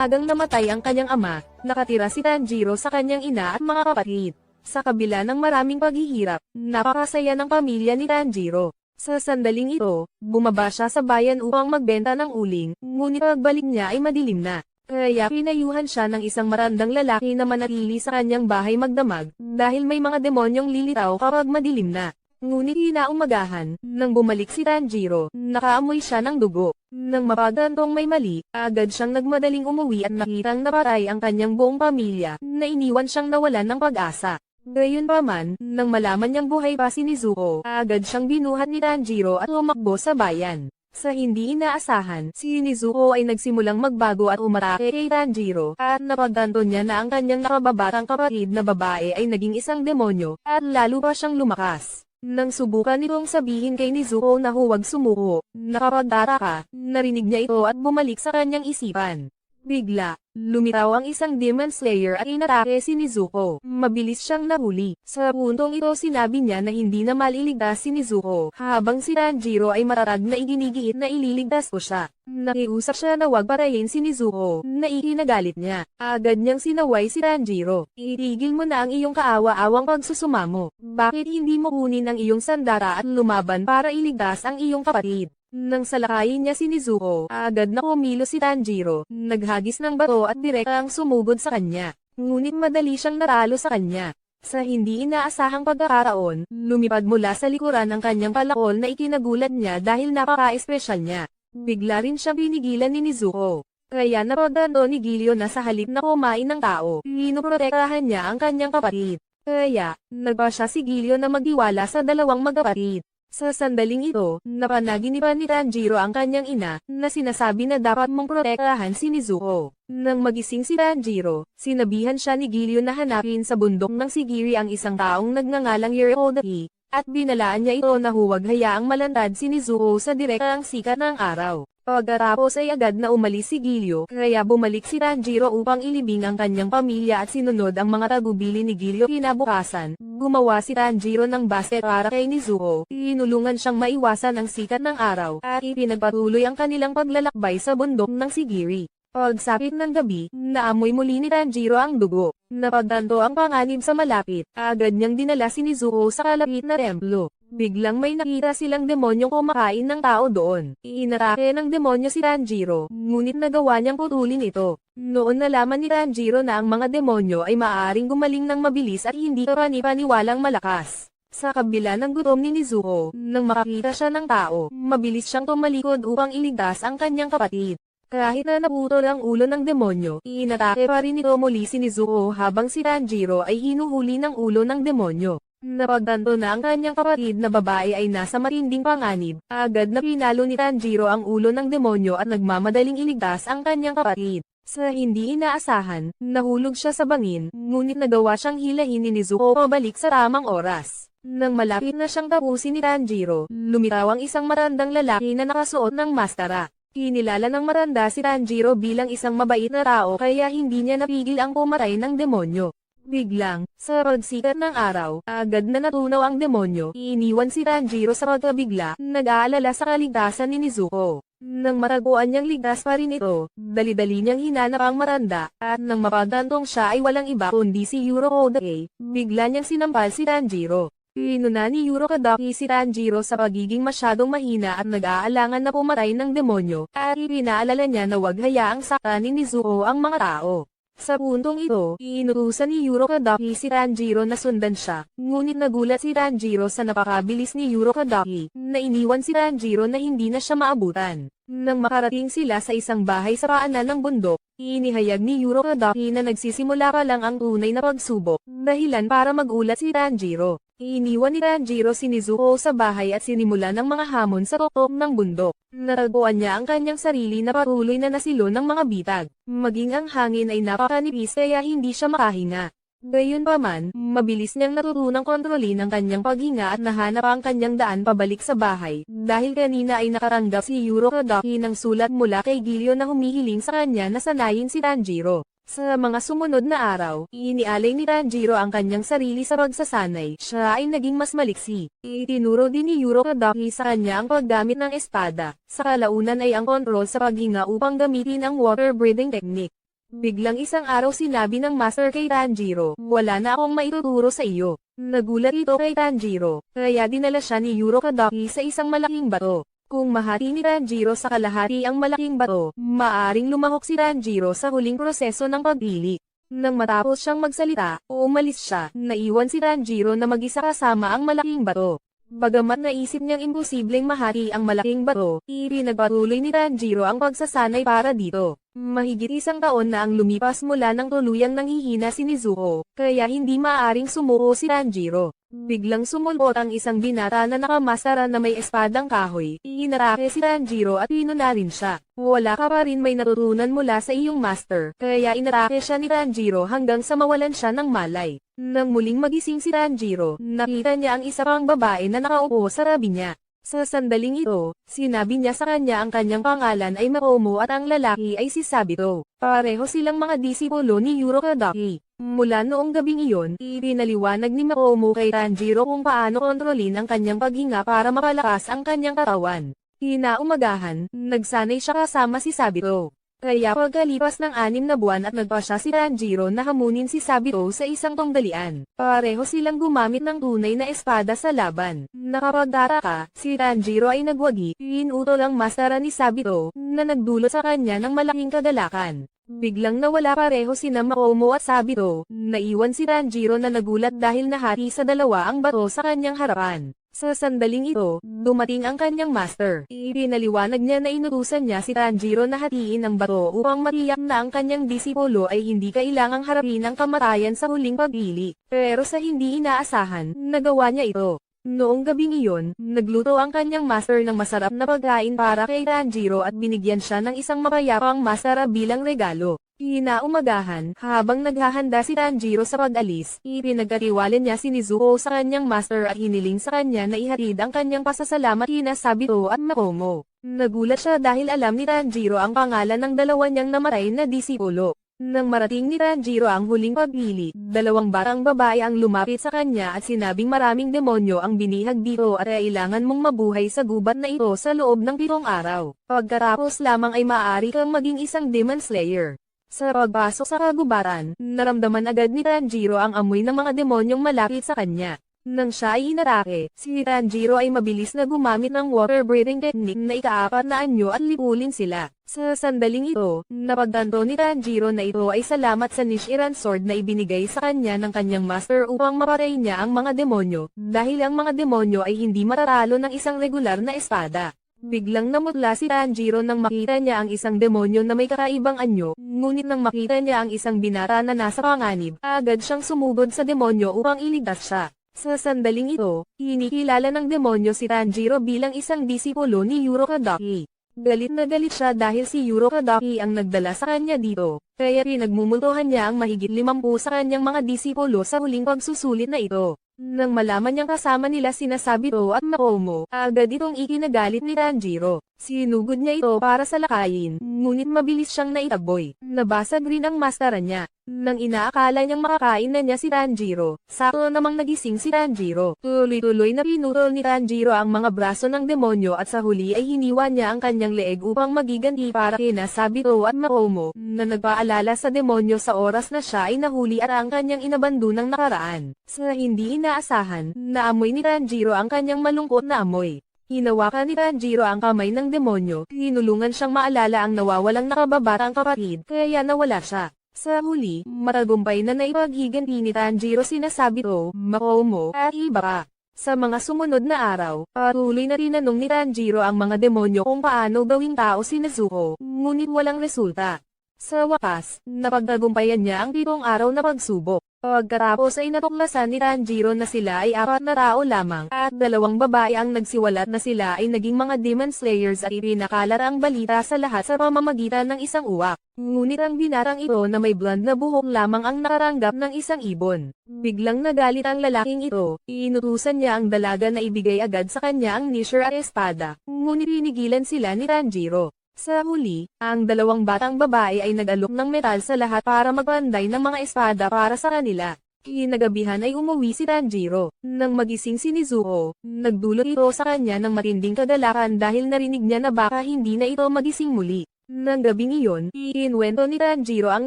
Agang namatay ang kanyang ama, nakatira si Tanjiro sa kanyang ina at mga kapatid. Sa kabila ng maraming paghihirap, napakasaya ng pamilya ni Tanjiro. Sa sandaling ito, bumaba siya sa bayan upang magbenta ng uling, ngunit pagbalik niya ay madilim na. Kaya pinayuhan siya ng isang marandang lalaki na manatili sa kanyang bahay magdamag, dahil may mga demonyong lilitaw kapag madilim na. Ngunit kinaumagahan, nang bumalik si Tanjiro, nakaamoy siya ng dugo. Nang mapagtantong may mali, agad siyang nagmadaling umuwi at nakitang napatay ang kanyang buong pamilya, na iniwan siyang nawalan ng pag-asa. Gayunpaman, nang malaman niyang buhay pa si Nezuko, agad siyang binuhat ni Tanjiro at tumakbo sa bayan. Sa hindi inaasahan, si Nezuko ay nagsimulang magbago at umatake kay Tanjiro, at napagtanto niya na ang kanyang nakababatang kapatid na babae ay naging isang demonyo, at lalo pa siyang lumakas. Nang subukan nitong sabihin kay Nezuko na huwag sumuko, nakapagtataka, narinig niya ito at bumalik sa kanyang isipan. Bigla, lumitaw ang isang Demon Slayer at inatake si Nezuko. Mabilis siyang nahuli. Sa puntong ito sinabi niya na hindi na maliligtas si Nezuko, habang si Tanjiro ay matatag na iginigiit na ililigtas ko siya. Nakiusap siya na wag patayin si Nezuko, na ikinagalit niya. Agad niyang sinaway si Tanjiro. Itigil mo na ang iyong kaawa-awang pagsusumamo. Bakit hindi mo kunin ang iyong sandata at lumaban para iligtas ang iyong kapatid? Nang salakayin niya si Nezuko, agad na kumilos si Tanjiro, naghagis ng bato at direktang sumugod sa kanya. Ngunit madali siyang natalo sa kanya. Sa hindi inaasahang pagkakataon, lumipad mula sa likuran ng kanyang palakol na ikinagulat niya dahil napaka-espesyal niya. Bigla rin siyang pinigilan ni Nezuko. Kaya napagtanto ni Gilyo na sa halip na kumain ng tao, pinoprotektahan niya ang kanyang kapatid. Kaya, nagpa siya si Gilyo na magtiwala sa dalawang magkapatid. Sa sandaling ito, napanaginipan ni Tanjiro ang kanyang ina, na sinasabi na dapat mong protektahan si Nezuko. Nang magising si Tanjiro, sinabihan siya ni Gilyo na hanapin sa bundok ng Sigiri ang isang taong nagngangalang Yerodaki, at binalaan niya ito na huwag hayaang malantad si Nezuko sa direktang sikat ng araw. Pagkatapos ay agad na umalis si Gilyo, kaya bumalik si Tanjiro upang ilibing ang kanyang pamilya at sinunod ang mga tagubili ni Gilyo. Kinabukasan, gumawa si Tanjiro ng basket para kay Nezuko, tinulungan siyang maiwasan ang sikat ng araw, at ipinagpatuloy ang kanilang paglalakbay sa bundok ng Sigiri. Pagsapit ng gabi, naamoy muli ni Tanjiro ang dugo. Napagtanto ang panganib sa malapit, agad niyang dinala si Nezuko sa kalapit na templo. Biglang may nakita silang demonyong kumakain ng tao doon. Inatake ng demonyo si Tanjiro, ngunit nagawa niyang putulin ito. Noon nalaman ni Tanjiro na ang mga demonyo ay maaaring gumaling ng mabilis at hindi karani-paniwalang malakas. Sa kabila ng gutom ni Nezuko, nang makakita siya ng tao, mabilis siyang tumalikod upang iligtas ang kanyang kapatid. Kahit na naputol ang ulo ng demonyo, inatake pa rin ito muli si Nezuko habang si Tanjiro ay hinuhuli ng ulo ng demonyo. Napagtanto na ang kanyang kapatid na babae ay nasa matinding panganib, agad na pinalo ni Tanjiro ang ulo ng demonyo at nagmamadaling iligtas ang kanyang kapatid. Sa hindi inaasahan, nahulog siya sa bangin, ngunit nagawa siyang hilahin ni Nezuko pabalik sa tamang oras. Nang malapit na siyang tapusin ni Tanjiro, lumitaw ang isang marandang lalaki na nakasuot ng maskara. Kinilala ng maranda si Tanjiro bilang isang mabait na tao kaya hindi niya napigil ang pumatay ng demonyo. Biglang, sa pagsikat ng araw, agad na natunaw ang demonyo. Iniwan si Tanjiro sa pagkabigla, nag-aalala sa kaligtasan ni Nezuko. Nang matagpuan niyang ligtas pa rin ito, dali-dali niyang hinanap ang maranda, at nang mapagtantong siya ay walang iba kundi si Urokodake, bigla niyang sinampal si Tanjiro. Inuna ni Urokodake si Tanjiro sa pagiging masyadong mahina at nag-aalangan na pumatay ng demonyo, at ipinaalala niya na wag hayaang saktan ni Nezuko ang mga tao. Sa puntong ito, inutusan ni Urokodake si Tanjiro na sundan siya, ngunit nagulat si Tanjiro sa napakabilis ni Urokodake, na iniwan si Tanjiro na hindi na siya maabutan. Nang makarating sila sa isang bahay sa paanan ng bundok, inihayag ni Urokodake na nagsisimula pa lang ang tunay na pagsubok, dahilan para magulat si Tanjiro. Iniwan ni Tanjiro si Nezuko sa bahay at sinimula ng mga hamon sa tuktok ng bundok. Natagpuan niya ang kanyang sarili na patuloy na nasilo ng mga bitag. Maging ang hangin ay napakanipis kaya hindi siya makahinga. Gayunpaman, mabilis niyang natutunang kontrolin ang kanyang paghinga at nahanap ang kanyang daan pabalik sa bahay, dahil kanina ay nakatanggap si Urokodake ng sulat mula kay Gilyo na humihiling sa kanya na sanayin si Tanjiro. Sa mga sumunod na araw, inialay ni Tanjiro ang kanyang sarili sa pagsasanay. Siya ay naging mas maliksi. Itinuro din ni Urokodake sa kanya ang paggamit ng espada. Sa kalaunan ay ang kontrol sa paghinga upang gamitin ang water breathing technique. Biglang isang araw sinabi ng master kay Tanjiro, wala na akong maituturo sa iyo. Nagulat ito kay Tanjiro, kaya dinala siya ni Urokodaki sa isang malaking bato. Kung mahati ni Tanjiro sa kalahati ang malaking bato, maaring lumahok si Tanjiro sa huling proseso ng pagpili. Nang matapos siyang magsalita, umalis siya, naiwan si Tanjiro na mag-isa kasama ang malaking bato. Bagamat naisip niyang imposibleng mahati ang malaking bato, ipinagpatuloy ni Tanjiro ang pagsasanay para dito. Mahigit isang taon na ang lumipas mula nang tuluyang nanghihina si Nezuko, kaya hindi maaaring sumuko si Tanjiro. Biglang sumulpot ang isang binata na nakamasara na may espadang kahoy, inatake si Tanjiro at pinuna rin siya. Wala ka pa rin may natutunan mula sa iyong master, kaya inatake siya ni Tanjiro hanggang sa mawalan siya ng malay. Nang muling magising si Tanjiro, nakita niya ang isa pang babae na nakaupo sa tabi niya. Sa sandaling ito, sinabi niya sa kanya ang kanyang pangalan ay Makomo at ang lalaki ay si Sabito. Pareho silang mga disipulo ni Urokodaki. Mula noong gabing iyon, ipinaliwanag ni Makomo kay Tanjiro kung paano kontrolin ang kanyang paghinga para mapalakas ang kanyang katawan. Kinaumagahan, nagsanay siya kasama si Sabito. Kaya pagkalipas ng 6 na buwan at nagpasya si Tanjiro na hamunin si Sabito sa isang tungdalian. Pareho silang gumamit ng tunay na espada sa laban. Nakapagtataka, si Tanjiro ay nagwagi, inutol ang masara ni Sabito, na nagdulot sa kanya ng malaking kagalakan. Biglang nawala pareho sina Makomo at Sabito, naiwan si Tanjiro na nagulat dahil nahati sa dalawa ang bato sa kanyang harapan. Sa sandaling ito, dumating ang kanyang master. Ipinaliwanag niya na inutusan niya si Tanjiro na hatiin ang bato upang matiyak na ang kanyang disipulo ay hindi kailangang harapin ang kamatayan sa huling pagpili. Pero sa hindi inaasahan, nagawa niya ito. Noong gabing iyon, nagluto ang kanyang master ng masarap na pagkain para kay Tanjiro at binigyan siya ng isang mapayapang masara bilang regalo. Kinaumagahan, habang naghahanda si Tanjiro sa pag-alis, ipinagkatiwala niya si Nezuko sa kanyang master at hiniling sa kanya na ihatid ang kanyang pasasalamat kina Sabito at Makomo. Nagulat siya dahil alam ni Tanjiro ang pangalan ng dalawa niyang namatay na disipulo. Nang marating ni Tanjiro ang huling pagpili, 2 batang babae ang lumapit sa kanya at sinabing maraming demonyo ang binihag dito at kailangan mong mabuhay sa gubat na ito sa loob ng 7 araw. Pagkatapos lamang ay maaari kang maging isang Demon Slayer. Sa pagpasok sa kagubatan, naramdaman agad ni Tanjiro ang amoy ng mga demonyong malapit sa kanya. Nang siya ay inatake, si Tanjiro ay mabilis na gumamit ng water breathing technique na ika-4 na anyo at lipulin sila. Sa sandaling ito, napagtanto ni Tanjiro na ito ay salamat sa Nishiran Sword na ibinigay sa kanya ng kanyang master upang mapatay niya ang mga demonyo, dahil ang mga demonyo ay hindi matatalo ng isang regular na espada. Biglang namutla si Tanjiro nang makita niya ang isang demonyo na may kakaibang anyo, ngunit nang makita niya ang isang binata na nasa panganib, agad siyang sumugod sa demonyo upang iligtas siya. Sa sandaling ito, kinikilala ng demonyo si Tanjiro bilang isang disipulo ni Urokodaki. Galit na galit siya dahil si Urokodaki ang nagdala sa kanya dito, kaya pinagmumultuhan niya ang mahigit 50 sa kanyang mga disipulo sa huling pagsusulit na ito. Nang malaman niyang kasama nila sina Sabito at Makomo, agad itong ikinagalit ni Tanjiro. Sinugod niya ito para salakayin, ngunit mabilis siyang naitaboy. Nabasag rin ang maskara niya. Nang inaakala niyang makakain na niya si Tanjiro, sakto namang nagising si Tanjiro. Tuloy-tuloy na pinutol ni Tanjiro ang mga braso ng demonyo at sa huli ay hiniwa niya ang kanyang leeg upang magiganti para kina Sabito at Makomo, na nagpaalala sa demonyo sa oras na siya ay nahuli at ang kanyang inabandonang nakaraan. Sa hindi inaasahan, naamoy ni Tanjiro ang kanyang malungkot na amoy. Hinawakan ni Tanjiro ang kamay ng demonyo, tinulungan siyang maalala ang nawawalang nakababatang kapatid, kaya nawala siya. Sa huli, matagumpay na naipaghiganti ni Tanjiro sina Sabito, Makomo, at iba pa. Sa mga sumunod na araw, patuloy na tinanong ni Tanjiro ang mga demonyo kung paano gawing tao si Nezuko, ngunit walang resulta. Sa wakas, napagtagumpayan niya ang 7 araw na pagsubok. Pagkatapos ay natuklasan ni Tanjiro na sila ay 4 na tao lamang, at 2 babae ang nagsiwalat na sila ay naging mga Demon Slayers at ipinakalat ang balita sa lahat sa pamamagitan ng isang uwak. Ngunit ang binatang ito na may blonde na buhok lamang ang nakaranggap ng isang ibon. Biglang nagalit ang lalaking ito, inutusan niya ang dalaga na ibigay agad sa kanya ang nisher at espada, ngunit pinigilan sila ni Tanjiro. Sa huli, ang 2 batang babae ay nag-alok ng metal sa lahat para magpanday ng mga espada para sa kanila. Kinagabihan ay umuwi si Tanjiro. Nang magising si Nezuko, nagdulot ito sa kanya ng matinding kagalakan dahil narinig niya na baka hindi na ito magising muli. Nang gabing iyon, ikinwento ni Tanjiro ang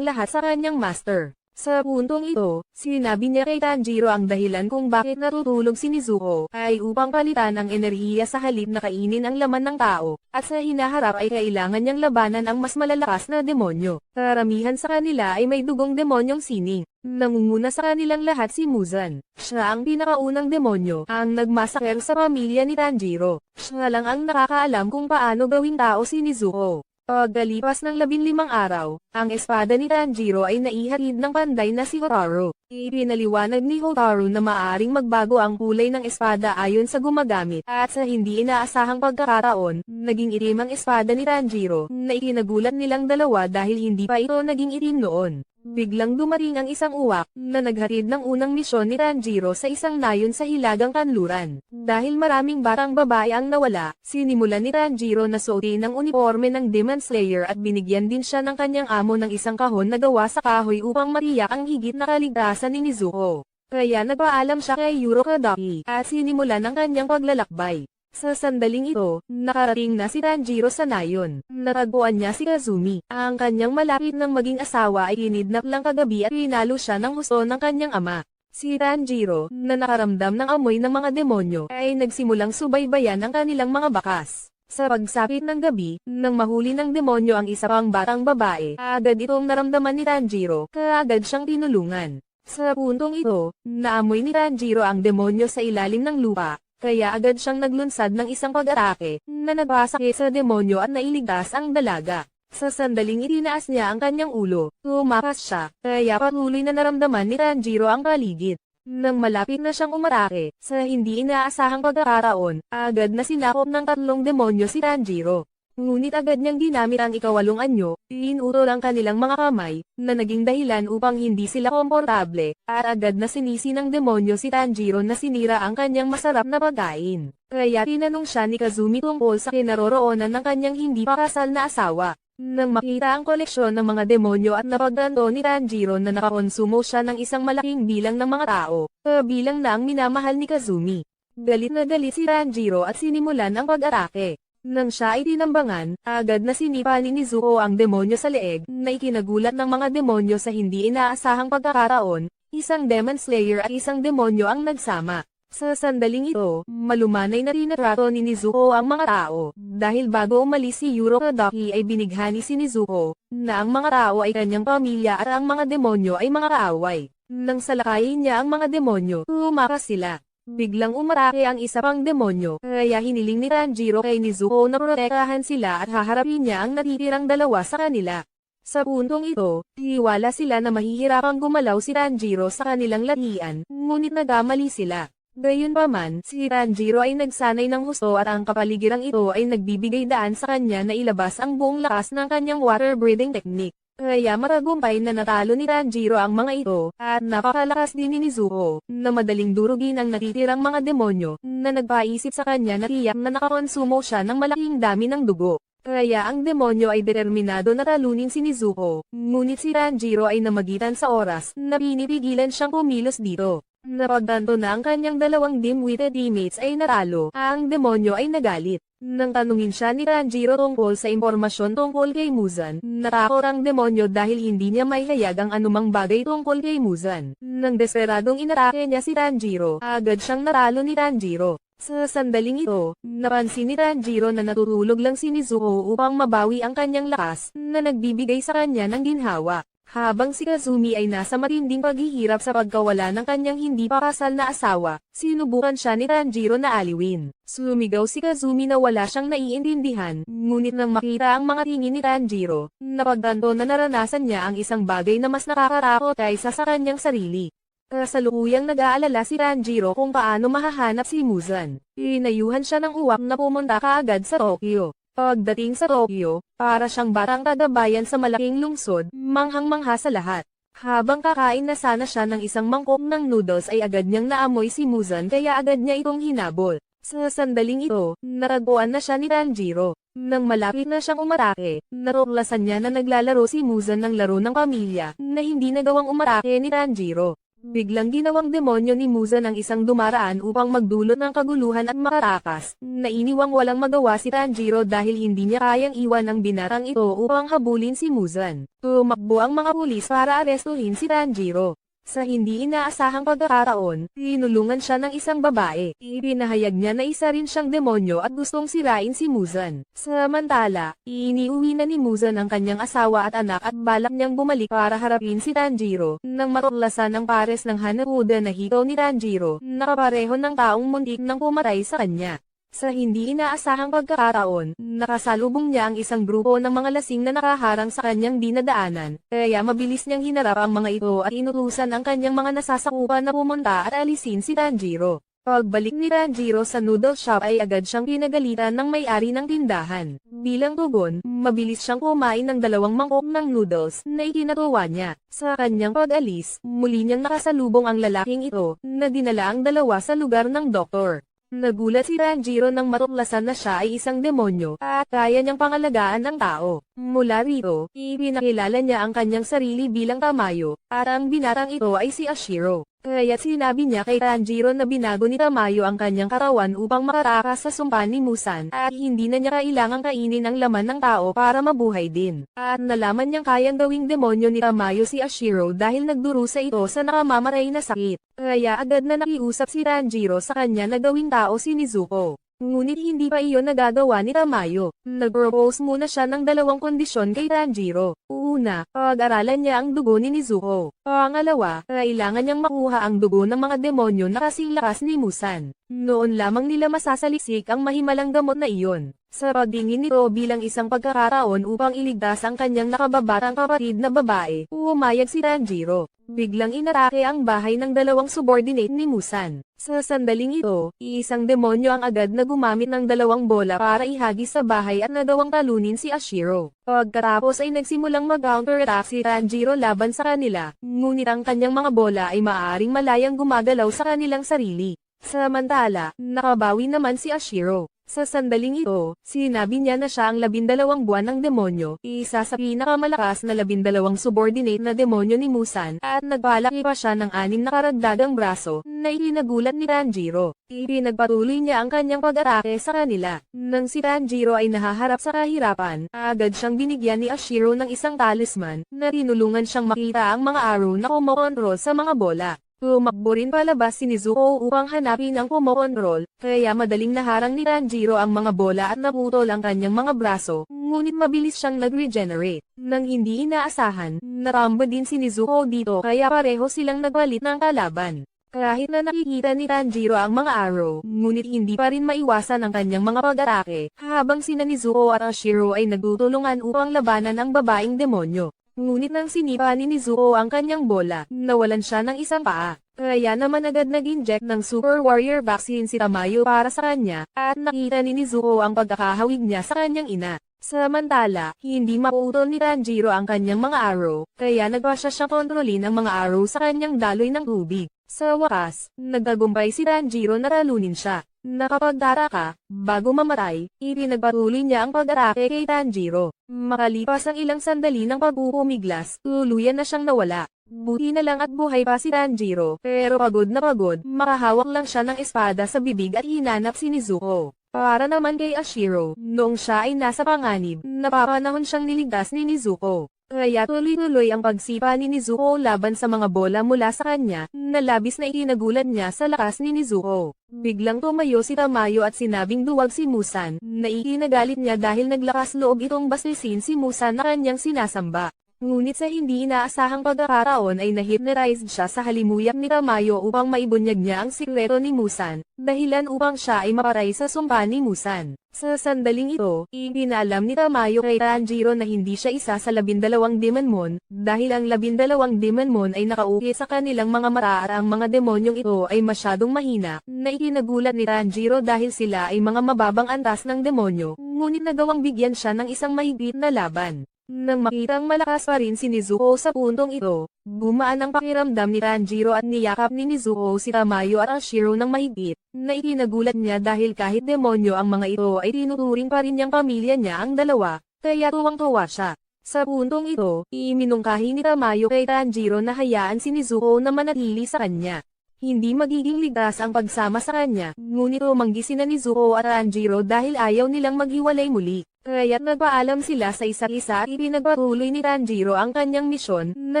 lahat sa kanyang master. Sa puntong ito, sinabi niya kay Tanjiro ang dahilan kung bakit natutulog si Nezuko ay upang palitan ang enerhiya sa halip na kainin ang laman ng tao, at sa hinaharap ay kailangan niyang labanan ang mas malalakas na demonyo. Karamihan sa kanila ay may dugong demonyong sining. Nangunguna sa kanilang lahat si Muzan. Siya ang pinakaunang demonyo, ang nagmasaker sa pamilya ni Tanjiro. Siya lang ang nakakaalam kung paano gawing tao si Nezuko. Pagkalipas ng 15 araw, ang espada ni Tanjiro ay naihatid ng panday na si Hotaru. Ipinaliwanag ni Hotaru na maaaring magbago ang kulay ng espada ayon sa gumagamit, at sa hindi inaasahang pagkakataon, naging itim ang espada ni Tanjiro, na ikinagulat nilang dalawa dahil hindi pa ito naging itim noon. Biglang dumating ang isang uwak, na naghatid ng unang misyon ni Tanjiro sa isang nayon sa hilagang kanluran. Dahil maraming batang babae ang nawala, sinimulan ni Tanjiro na suotin ang uniforme ng Demon Slayer at binigyan din siya ng kanyang amo ng isang kahon na gawa sa kahoy upang matiyak ang higit na kaligtasan ni Nezuko. Kaya nagpaalam siya kay Urokodaki, at sinimulan ang kanyang paglalakbay. Sa sandaling ito, nakarating na si Tanjiro sa nayon. Natagpuan niya si Kazumi. Ang kanyang malapit ng maging asawa ay kinidnap lang kagabi at pinalo siya ng husto ng kanyang ama. Si Tanjiro, na nakaramdam ng amoy ng mga demonyo, ay nagsimulang subaybayan ang kanilang mga bakas. Sa pagsapit ng gabi, nang mahuli ng demonyo ang isa pang batang babae, agad itong naramdaman ni Tanjiro, kaagad siyang tinulungan. Sa puntong ito, naamoy ni Tanjiro ang demonyo sa ilalim ng lupa. Kaya agad siyang naglunsad ng isang pag-atake, na nagpasakit sa demonyo at nailigtas ang dalaga. Sa sandaling itinaas niya ang kanyang ulo, tumakas siya, kaya patuloy na naramdaman ni Tanjiro ang paligid. Nang malapit na siyang umatake, sa hindi inaasahang pagkakataon, agad na sinakop ng 3 demonyo si Tanjiro. Ngunit agad niyang ginamit ang ikawalong anyo, inutol ang kanilang mga kamay, na naging dahilan upang hindi sila komportable, at agad na sinisi ng demonyo si Tanjiro na sinira ang kanyang masarap na pagkain. Kaya tinanong siya ni Kazumi tungkol sa kinaroroonan ng kanyang hindi pa kasal na asawa. Nang makita ang koleksyon ng mga demonyo at napagtanto ni Tanjiro na nakakonsumo siya ng isang malaking bilang ng mga tao, kabilang na ang minamahal ni Kazumi. Galit na galit si Tanjiro at sinimulan ang pag-atake. Nang siya ay tinambangan, agad na sinipa ni Nezuko ang demonyo sa leeg, na ikinagulat ng mga demonyo sa hindi inaasahang pagkakataon, isang Demon Slayer at isang demonyo ang nagsama. Sa sandaling ito, malumanay na tinatrato ni Nezuko ang mga tao, dahil bago umalis si Urokodaki ay binighani si Nezuko, na ang mga tao ay kanyang pamilya at ang mga demonyo ay mga kaaway. Nang salakayin niya ang mga demonyo, tumakas sila. Biglang umatake ang isa pang demonyo, kaya hiniling ni Tanjiro kay Nezuko na protektahan sila at haharapin niya ang natitirang dalawa sa kanila. Sa puntong ito, tiwala sila na mahihirapang gumalaw si Tanjiro sa kanilang latian, ngunit nagkamali sila. Gayunpaman, si Tanjiro ay nagsanay ng husto at ang kapaligirang ito ay nagbibigay daan sa kanya na ilabas ang buong lakas ng kanyang water breathing technique. Kaya matagumpay na natalo ni Tanjiro ang mga ito, at napakalakas din ni Nezuko, na madaling durugin ang natitirang mga demonyo, na nagpaisip sa kanya na tiyak na nakakonsumo siya ng malaking dami ng dugo. Kaya ang demonyo ay determinado na talunin si Nezuko, ngunit si Tanjiro ay namagitan sa oras, na pinipigilan siyang kumilos dito. Napagtanto na ang kanyang dalawang dim-witted teammates ay natalo, ang demonyo ay nagalit. Nang tanungin siya ni Tanjiro tungkol sa impormasyon tungkol kay Muzan, natakot ang demonyo dahil hindi niya maihayag ang anumang bagay tungkol kay Muzan. Nang desperadong inatake niya si Tanjiro, agad siyang natalo ni Tanjiro. Sa sandaling ito, napansin ni Tanjiro na natutulog lang si Nezuko upang mabawi ang kanyang lakas, na nagbibigay sa kanya ng ginhawa. Habang si Kazumi ay nasa matinding paghihirap sa pagkawala ng kanyang hindi pa kasal na asawa, sinubukan siya ni Tanjiro na aliwin. Sumigaw si Kazumi na wala siyang naiintindihan, ngunit nang makita ang mga tingin ni Tanjiro, napagtanto na naranasan niya ang isang bagay na mas nakakatakot kaysa sa kanyang sarili. Kasalukuyang nag-aalala si Tanjiro kung paano mahahanap si Muzan. Inayuhan siya ng uwak na pumunta kaagad sa Tokyo. Pagdating sa Tokyo, para siyang batang tagabayan sa malaking lungsod, manghang-mangha sa lahat. Habang kakain na sana siya ng isang mangkok ng noodles ay agad niyang naamoy si Muzan kaya agad niya itong hinabol. Sa sandaling ito, natagpuan na siya ni Tanjiro. Nang malapit na siyang umatake, natuklasan niya na naglalaro si Muzan ng laro ng pamilya, na hindi nagawang umatake ni Tanjiro. Biglang ginawang demonyo ni Muzan ang isang dumaraan upang magdulot ng kaguluhan at makatakas. Nainiwang walang magawa si Tanjiro dahil hindi niya kayang iwan ang binatang ito upang habulin si Muzan. Tumakbo ang mga pulis para arestuhin si Tanjiro. Sa hindi inaasahang pagkakataon, tinulungan siya ng isang babae. Ipinahayag niya na isa rin siyang demonyo at gustong sirain si Muzan. Samantala, iniuwi na ni Muzan ang kanyang asawa at anak at balak niyang bumalik para harapin si Tanjiro. Nang matuklasan ang pares ng Hanafuda na hikaw ni Tanjiro, nakapareho ng taong muntik nang pumatay sa kanya. Sa hindi inaasahang pagkakataon, nakasalubong niya ang isang grupo ng mga lasing na nakaharang sa kanyang dinadaanan, kaya mabilis niyang hinarap ang mga ito at inutusan ang kanyang mga nasasakupan na pumunta at alisin si Tanjiro. Pagbalik ni Tanjiro sa noodle shop ay agad siyang pinagalitan ng may-ari ng tindahan. Bilang tugon, mabilis siyang kumain ng 2 mangkok ng noodles na ikinatuwa niya. Sa kanyang pag-alis, muli niyang nakasalubong ang lalaking ito, na dinala ang dalawa sa lugar ng doktor. Nagulat si Tanjiro nang matuklasan na siya ay isang demonyo at kaya niyang pangalagaan ng tao. Mula rito, ipinakilala niya ang kanyang sarili bilang Tamayo, at ang binatang ito ay si Ashiro. Kaya't sinabi niya kay Tanjiro na binago ni Tamayo ang kanyang katawan upang makatakas sa sumpa ni Muzan at hindi na niya kailangang kainin ang laman ng tao para mabuhay din. At nalaman niyang kayang gawing demonyo ni Tamayo si Ashiro dahil nagdurusa ito sa nakamamatay na sakit. Kaya agad na nakiusap si Tanjiro sa kanya na gawing tao si Nezuko. Ngunit hindi pa iyon nagagawa ni Tamayo. Nag-propose muna siya ng 2 kondisyon kay Tanjiro. Una, pag-aralan niya ang dugo ni Nezuko. Pangalawa, kailangan niyang makuha ang dugo ng mga demonyo na kasing lakas ni Muzan. Noon lamang nila masasaliksik ang mahimalang gamot na iyon. Sa pagtingin nito bilang isang pagkakataon upang iligtas ang kanyang nakababatang kapatid na babae, umayag si Tanjiro. Biglang inatake ang bahay ng 2 subordinate ni Muzan. Sa sandaling ito, isang demonyo ang agad na gumamit ng 2 bola para ihagis sa bahay at nagawang talunin si Ashiro. Pagkatapos ay nagsimulang mag-counterattack si Tanjiro laban sa kanila, ngunit ang kanyang mga bola ay maaaring malayang gumagalaw sa kanilang sarili. Samantala, nakabawi naman si Ashiro. Sa sandaling ito, sinabi niya na siya ang 12 buwan ng demonyo, isa sa pinakamalakas na 12 subordinate na demonyo ni Muzan, at nagpalaki pa siya ng 6 na karagdagang braso, na ikinagulat ni Tanjiro. Ipinagpatuloy niya ang kanyang pag-atake sa kanila. Nang si Tanjiro ay nahaharap sa kahirapan, agad siyang binigyan ni Ashiro ng isang talisman, na tinulungan siyang makita ang mga arrow na kumokontrol sa mga bola. Tumakbo rin palabas si Nezuko upang hanapin ang kumokontrol, kaya madaling naharang ni Tanjiro ang mga bola at naputol ang kanyang mga braso, ngunit mabilis siyang nag-regenerate. Nang hindi inaasahan, naramba din si Nezuko dito kaya pareho silang nagpalit ng kalaban. Kahit na nakikita ni Tanjiro ang mga arrow, ngunit hindi pa rin maiwasan ang kanyang mga pag-atake, habang sina Nezuko at Ashiro ay nagtutulungan upang labanan ang babaeng demonyo. Ngunit nang sinipa ni Nezuko ang kanyang bola, nawalan siya ng isang paa. Kaya naman agad nag-inject ng Super Warrior Vaccine si Tamayo para sa kanya, at nakita ni Nezuko ang pagkakahawig niya sa kanyang ina. Samantala, hindi maputol ni Tanjiro ang kanyang mga arrow, kaya nagpasya siyang kontrolin ang mga arrow sa kanyang daloy ng tubig. Sa wakas, nagtagumpay si Tanjiro na talunin siya. Nakapagdaraka, bago mamatay, ipinagpatuloy niya ang pag-atake kay Tanjiro. Makalipas ang ilang sandali ng pagpupumiglas, tuluyan na siyang nawala. Buti na lang at buhay pa si Tanjiro, pero pagod na pagod, makahawak lang siya ng espada sa bibig at hinanap si Nezuko. Para naman kay Ashiro, noong siya ay nasa panganib, napapanahon siyang niligtas ni Nezuko. Kaya tuloy-tuloy ang pagsipa ni Nezuko laban sa mga bola mula sa kanya, na labis na ikinagulat niya sa lakas ni Nezuko. Biglang tumayo si Tamayo at sinabing duwag si Muzan, na ikinagalit niya dahil naglakas loob itong baslisin si Muzan na kanyang sinasamba. Ngunit sa hindi inaasahang pagkakataon ay na-hypnotized siya sa halimuyak ni Tamayo upang maibunyag niya ang sikreto ni Muzan, dahilan upang siya ay maparay sa sumpa ni Muzan. Sa sandaling ito, ipinalam ni Tamayo kay Tanjiro na hindi siya isa sa 12 Demonmon, dahil ang 12 Demonmon ay nakauki sa kanilang mga mata at ang mga demonyong ito ay masyadong mahina, na ikinagulat ni Tanjiro dahil sila ay mga mababang antas ng demonyo, ngunit nagawang bigyan siya ng isang mahigpit na laban. Nang makitang malakas pa rin si Nezuko sa puntong ito, gumaan ang pakiramdam ni Tanjiro at niyakap ni Nezuko si Tamayo at Ashiro ng mahigpit, na ikinagulat niya dahil kahit demonyo ang mga ito ay tinuturing pa rin niyang pamilya niya ang dalawa, kaya tuwang-tuwa siya. Sa puntong ito, iminungkahi ni Tamayo kay Tanjiro na hayaan si Nezuko na manatili sa kanya. Hindi magiging ligtas ang pagsama sa kanya, ngunit umanggi sina Nezuko at Tanjiro dahil ayaw nilang maghiwalay muli. Kaya't nagpaalam sila sa isa't isa at ipinagpatuloy ni Tanjiro ang kanyang misyon na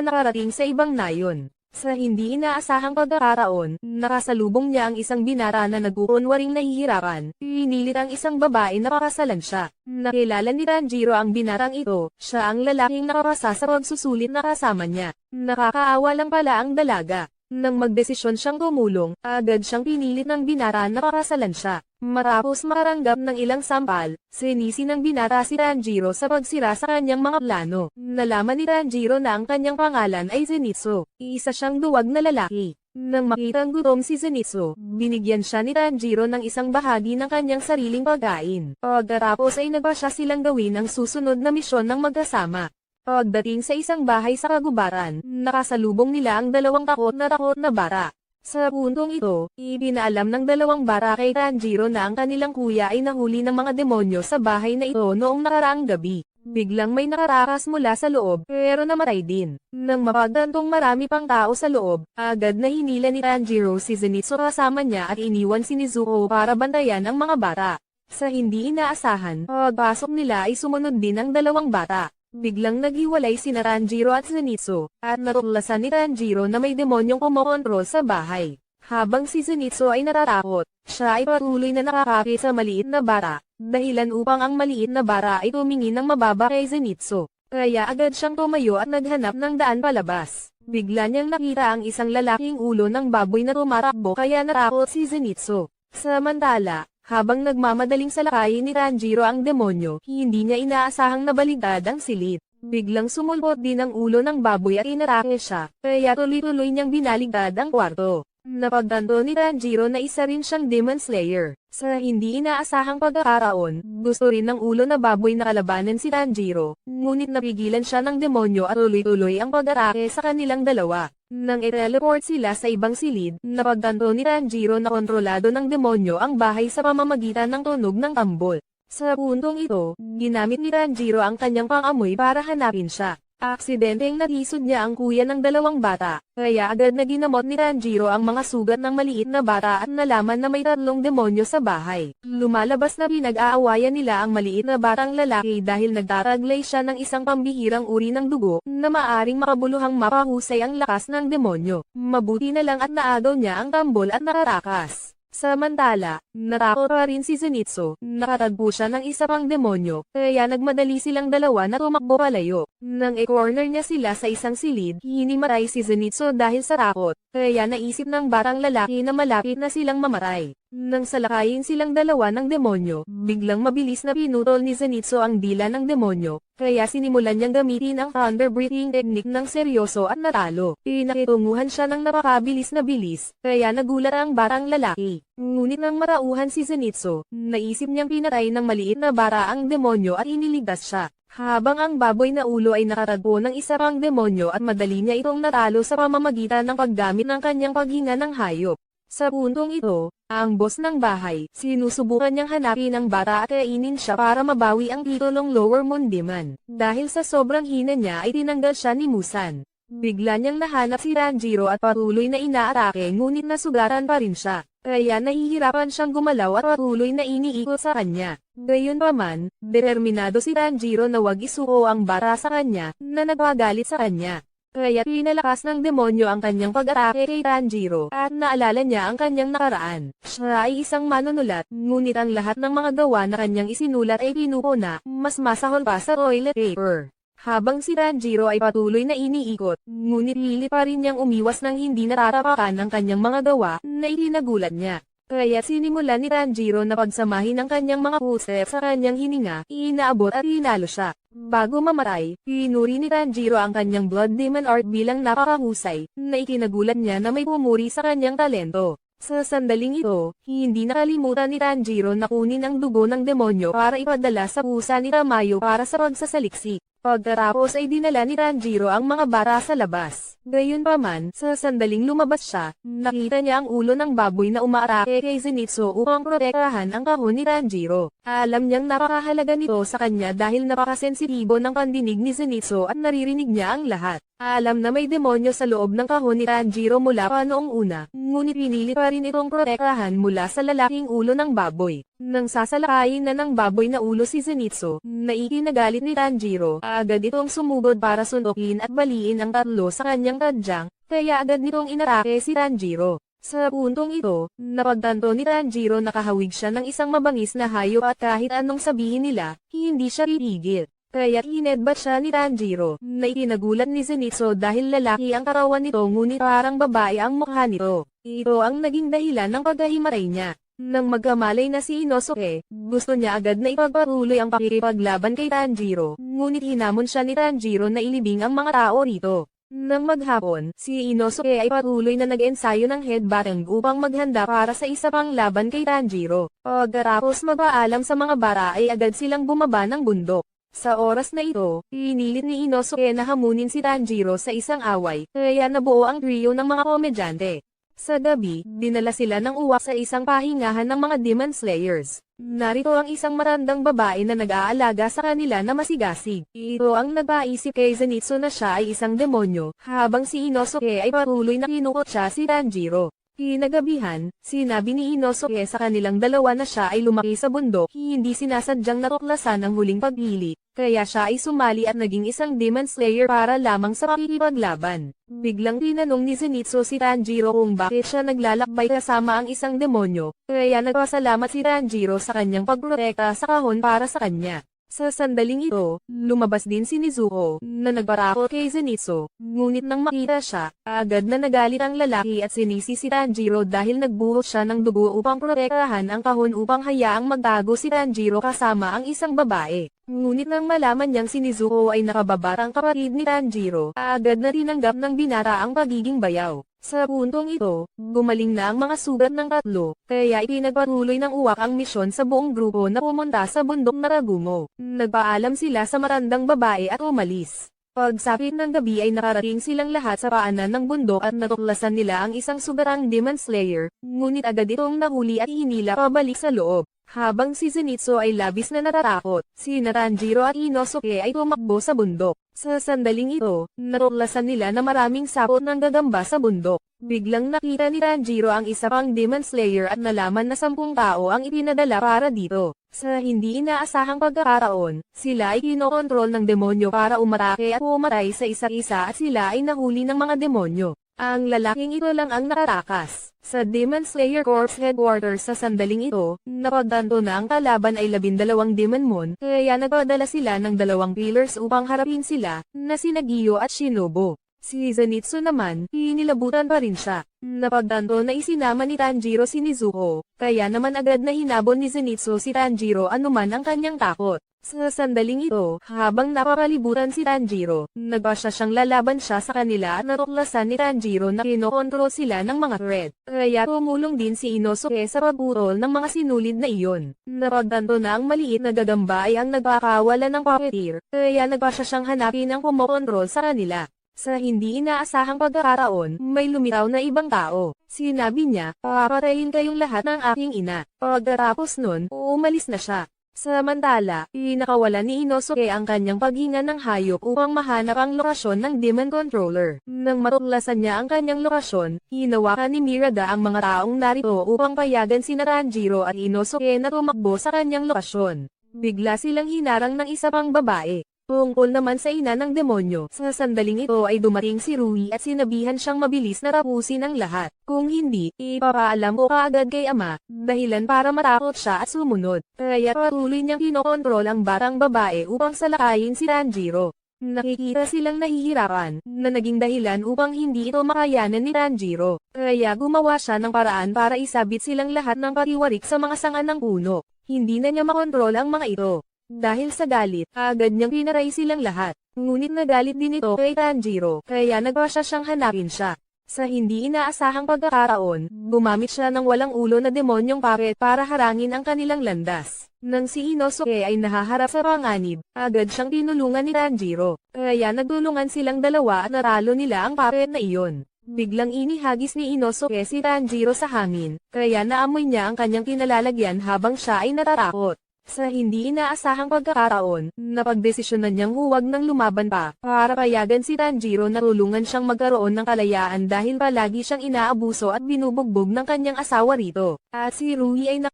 nakarating sa ibang nayon. Sa hindi inaasahang pagkakataon, nakasalubong niya ang isang binata na nag-uunwaring nahihirapan. Pinilit ang isang babae na pakasalan siya. Nakilala ni Tanjiro ang binatang ito, siya ang lalaking nakapasa sa pagsusulit na kasama niya. Nakakaawa lang pala ang dalaga. Nang magdesisyon siyang tumulong, agad siyang pinilit ng binata na pakasalan siya. Matapos makaranggap ng ilang sampal, sinisi ng binata si Tanjiro sa pagsira sa kanyang mga plano. Nalaman ni Tanjiro na ang kanyang pangalan ay Zenitsu, isa siyang duwag na lalaki. Nang makitang gutom si Zenitsu, binigyan siya ni Tanjiro ng isang bahagi ng kanyang sariling pagkain. Pagkatapos ay nagpasya silang gawin ang susunod na misyon ng magkasama. Pagdating sa isang bahay sa kagubaran, nakasalubong nila ang dalawang takot na bara. Sa puntong ito, ipinaalam ng dalawang bara kay Tanjiro na ang kanilang kuya ay nahuli ng mga demonyo sa bahay na ito noong nakaraang gabi. Biglang may nakarakas mula sa loob, pero namatay din. Nang mapagtantong marami pang tao sa loob, agad na hinila ni Tanjiro si Zenitsu kasama niya at iniwan si Nezuko para bantayan ang mga bata. Sa hindi inaasahan, pagpasok nila ay sumunod din ang dalawang bata. Biglang naghiwalay sina Tanjiro at Zenitsu, at natuklasan ni Tanjiro na may demonyong kumokontrol sa bahay. Habang si Zenitsu ay natatakot, siya ay patuloy na nakakakit sa maliit na bara, dahilan upang ang maliit na bara ay tumingin ng mababa kay Zenitsu. Kaya agad siyang tumayo at naghanap ng daan palabas. Bigla niyang nakita ang isang lalaking ulo ng baboy na tumatakbo kaya natakot si Zenitsu. Samantala, habang nagmamadaling salakayin ni Tanjiro ang demonyo, hindi niya inaasahang nabaligtad ang silid. Biglang sumulpot din ang ulo ng baboy at inatake siya, kaya tuloy-tuloy niyang binaligtad ang kwarto. Napagtanto ni Tanjiro na isa rin siyang Demon Slayer. Sa hindi inaasahang pagkakataon, gusto rin ng ulo na baboy na kalabanan si Tanjiro, ngunit napigilan siya ng demonyo at tuloy-tuloy ang pag-atake sa kanilang dalawa. Nang i-teleport sila sa ibang silid, napagtanto ni Tanjiro na kontrolado ng demonyo ang bahay sa pamamagitan ng tunog ng tambol. Sa puntong ito, ginamit ni Tanjiro ang kanyang pang-amoy para hanapin siya. Aksidenteng natisod niya ang kuya ng dalawang bata, kaya agad na ginamot ni Tanjiro ang mga sugat ng maliit na bata at nalaman na may 3 demonyo sa bahay. Lumalabas na pinag-aawayan nila ang maliit na batang lalaki dahil nagtataglay siya ng isang pambihirang uri ng dugo na maaring makabuluhang mapahusay ang lakas ng demonyo. Mabuti na lang at naagaw niya ang tambol at nakarakas. Samantala, natakot pa rin si Zenitsu, nakatagpo siya ng isa pang demonyo, kaya nagmadali silang dalawa na tumakbo palayo. Nang i-corner niya sila sa isang silid, hinimatay si Zenitsu dahil sa takot, kaya naisip ng batang lalaki na malapit na silang mamatay. Nang salakayin silang dalawa ng demonyo, biglang mabilis na pinutol ni Zenitsu ang dila ng demonyo, kaya sinimulan niyang gamitin ang thunder breathing technique ng seryoso at natalo. Pinakitunguhan siya ng napakabilis na bilis, kaya nagulat ang batang lalaki. Ngunit nang marauhan si Zenitsu, naisip niyang pinatay ng maliit na bara ang demonyo at iniligtas siya. Habang ang baboy na ulo ay nakatagpo ng isa pang demonyo at madali niya itong natalo sa pamamagitan ng paggamit ng kanyang paghinga ng hayop. Sa puntong ito, ang boss ng bahay, sinusubukan niyang hanapin ang bata at kainin siya para mabawi ang titulong Lower Moon Demon. Dahil sa sobrang hina niya ay tinanggal siya ni Musan. Bigla niyang nahanap si Tanjiro at patuloy na inaatake ngunit nasugatan pa rin siya. Kaya nahihirapan siyang gumalaw at patuloy na iniikot sa kanya. Gayunpaman, determinado si Tanjiro na wag isuko ang bara sa kanya, na nagpagalit sa kanya. Kaya pinalakas ng demonyo ang kanyang pag-atake kay Tanjiro, at naalala niya ang kanyang nakaraan. Siya ay isang manunulat, ngunit ang lahat ng mga gawa na kanyang isinulat ay pinupuna, mas masahol pa sa toilet paper. Habang si Tanjiro ay patuloy na iniikot, ngunit pilit pa rin niyang umiwas ng hindi natatapakan ng kanyang mga gawa na itinagulat niya. Kaya sinimulan ni Tanjiro na pagsamahin ang kanyang mga footsteps sa kanyang hininga, inaabot at hinalo siya. Bago mamatay, pinuri ni Tanjiro ang kanyang Blood Demon art bilang napakahusay, na ikinagulat niya na may pumuri sa kanyang talento. Sa sandaling ito, hindi nakalimutan ni Tanjiro na kunin ang dugo ng demonyo para ipadala sa pusa ni Tamayo para sa pagsasaliksik. Pagkatapos ay dinala ni Tanjiro ang mga bara sa labas. Gayunpaman, sa sandaling lumabas siya, nakita niya ang ulo ng baboy na umaatake kay Zenitsu upang protektahan ang kahon ni Tanjiro. Alam niyang napakahalaga nito sa kanya dahil napakasensitibo ng pandinig ni Zenitsu at naririnig niya ang lahat. Alam na may demonyo sa loob ng kahon ni Tanjiro mula pa noong una, ngunit pinili pa rin itong protektahan mula sa lalaking ulo ng baboy. Nang sasalakayin na ng baboy na ulo si Zenitsu, na ikinagalit ni Tanjiro, agad itong sumugod para suntukin at baliin ang tatlo sa kanyang tadyang, kaya agad nitong inatake si Tanjiro. Sa puntong ito, napagtanto ni Tanjiro na kahawig siya ng isang mabangis na hayop at kahit anong sabihin nila, hindi siya titigil. Kaya hinedbat siya ni Tanjiro, na ikinagulat ni Zenitsu dahil lalaki ang katawan nito ngunit parang babae ang mukha nito. Ito ang naging dahilan ng pagkahimatay niya. Nang magkamalay na si Inosuke, gusto niya agad na ipagpatuloy ang pakikipaglaban kay Tanjiro, ngunit hinamon siya ni Tanjiro na ilibing ang mga tao rito. Nang maghapon, si Inosuke ay patuloy na nag-ensayo ng headbutting upang maghanda para sa isa pang laban kay Tanjiro. Pagkatapos magpaalam sa mga bara ay agad silang bumaba ng bundok. Sa oras na ito, pinilit ni Inosuke na hamunin si Tanjiro sa isang away, kaya nabuo ang trio ng mga komedyante. Sa gabi, dinala sila ng uwak sa isang pahingahan ng mga Demon Slayers. Narito ang isang matandang babae na nag-aalaga sa kanila na masigasig. Ito ang nagpaisip kay Zenitsu na siya ay isang demonyo, habang si Inosuke ay patuloy na kinukot siya si Tanjiro. Kinagabihan, sinabi ni Inosuke sa kanilang dalawa na siya ay lumaki sa bundok, hindi sinasadyang natuklasan ang huling pagpili, kaya siya ay sumali at naging isang Demon Slayer para lamang sa pakikipaglaban. Biglang tinanong ni Zenitsu si Tanjiro kung bakit siya naglalakbay kasama ang isang demonyo, kaya nagpasalamat si Tanjiro sa kanyang pagprotekta sa kahon para sa kanya. Sa sandaling ito, lumabas din si Nezuko, na nagparakot kay Zenitsu, ngunit nang makita siya, agad na nagalit ang lalaki at sinisi si Tanjiro dahil nagbuhos siya ng dugo upang protektahan ang kahon upang hayaang magtago si Tanjiro kasama ang isang babae. Ngunit nang malaman niyang si Nezuko ay nakababatang kapatid ni Tanjiro, agad na tinanggap ng binata ang pagiging bayaw. Sa puntong ito, gumaling na ang mga sugat ng tatlo, kaya ipinagpatuloy ng uwak ang misyon sa buong grupo na pumunta sa bundok na Ragumo. Nagpaalam sila sa matandang babae at umalis. Pagsapit ng gabi ay nakarating silang lahat sa paanan ng bundok at natuklasan nila ang isang sugatang Demon Slayer, ngunit agad itong nahuli at hinila pabalik sa loob. Habang si Zenitsu ay labis na natatakot, si Tanjiro at Inosuke ay tumakbo sa bundok. Sa sandaling ito, natuklasan nila na maraming sapot ng gagamba sa bundok. Biglang nakita ni Tanjiro ang isa pang Demon Slayer at nalaman na 10 tao ang ipinadala para dito. Sa hindi inaasahang pagkakataon, sila ay kinokontrol ng demonyo para umatake at pumatay sa isa't isa at sila ay nahuli ng mga demonyo. Ang lalaking ito lang ang nakatakas. Sa Demon Slayer Corps Headquarters sa sandaling ito, napagtanto na ang kalaban ay 12 Demonmon, kaya nagpadala sila ng 2 pillars upang harapin sila, na sina Giyo at Shinobu. Si Zenitsu naman, inilabutan pa rin siya. Napagtanto na isinama ni Tanjiro si Nezuko, kaya naman agad na hinabon ni Zenitsu si Tanjiro anuman ang kanyang takot. Sa sandaling ito, habang napapalibutan si Tanjiro, nagpasya siyang lalaban siya sa kanila at natuklasan ni Tanjiro na kinokontrol sila ng mga thread. Kaya tumulong din si Inosuke sa pagputol ng mga sinulid na iyon. Napagtanto na ang maliit na gagamba ay ang nagpakawala ng puppeteer, kaya nagpasya siyang hanapin ang kumokontrol sa kanila. Sa hindi inaasahang pagkakataon, may lumitaw na ibang tao. Sinabi niya, papatayin kayong lahat ng aking ina. Pagkatapos nun, umalis na siya. Samantala, pinakawalan ni Inosuke ang kanyang paghinga ng hayop upang mahanap ang lokasyon ng Demon Controller. Nang matuklasan niya ang kanyang lokasyon, hinawakan ni Mirada ang mga taong narito upang payagan sina Tanjiro at Inosuke na tumakbo sa kanyang lokasyon. Bigla silang hinarang ng isa pang babae. Tungkol naman sa ina ng demonyo, sa sandaling ito ay dumating si Rui at sinabihan siyang mabilis na tapusin ang lahat. Kung hindi, ipapaalam ko kaagad kay ama, dahilan para matakot siya at sumunod. Kaya patuloy niyang kinokontrol ang batang babae upang salakayin si Tanjiro. Nakikita silang nahihirapan, na naging dahilan upang hindi ito makayanan ni Tanjiro. Kaya gumawa siya ng paraan para isabit silang lahat ng pariwarik sa mga sanga ng puno. Hindi na niya makontrol ang mga ito. Dahil sa galit, agad niyang pinaray silang lahat. Ngunit nagalit din ito kay Tanjiro, kaya nagpasya siyang hanapin siya. Sa hindi inaasahang pagkakataon, gumamit siya ng walang ulo na demonyong pare para harangin ang kanilang landas. Nang si Inosuke ay nahaharap sa panganib, agad siyang tinulungan ni Tanjiro. Kaya nagtulungan silang dalawa at natalo nila ang pare na iyon. Biglang inihagis ni Inosuke si Tanjiro sa hangin, kaya naamoy niya ang kanyang kinalalagyan habang siya ay natatakot. Sa hindi inaasahang pagkakataon, napagdesisyonan niyang huwag nang lumaban pa, para payagan si Tanjiro na tulungan siyang magkaroon ng kalayaan dahil palagi siyang inaabuso at binubugbog ng kanyang asawa rito. At si Rui ay